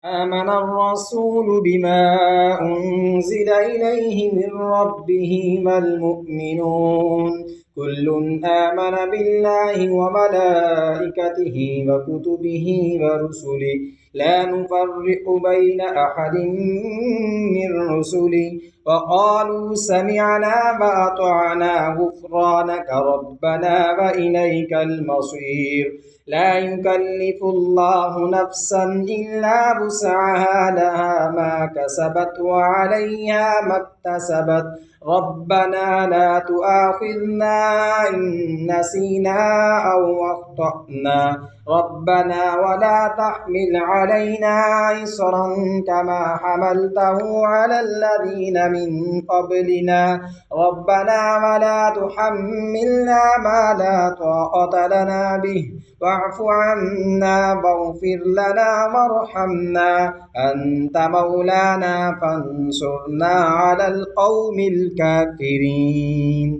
آمن الرسول بما أنزل إليه من ربه والمؤمنون كل آمن بالله وملائكته وكتبه ورسله لا نفرق بين أحد من رسله وقالوا سمعنا وأطعنا غفرانك ربنا وإليك المصير لا يكلف الله نفسا إلا وسعها لها ما كسبت وعليها ما اكتسبت ربنا لا تؤاخذنا إن نسينا أو أخطأنا ربنا ولا تحمل علينا إصرا كما حملته على الذين من قبلنا ربنا ولا تحملنا ما لا طاقة لنا به واعف عنا واغفر لنا وارحمنا أنت مولانا فانصرنا على القوم الكافرين.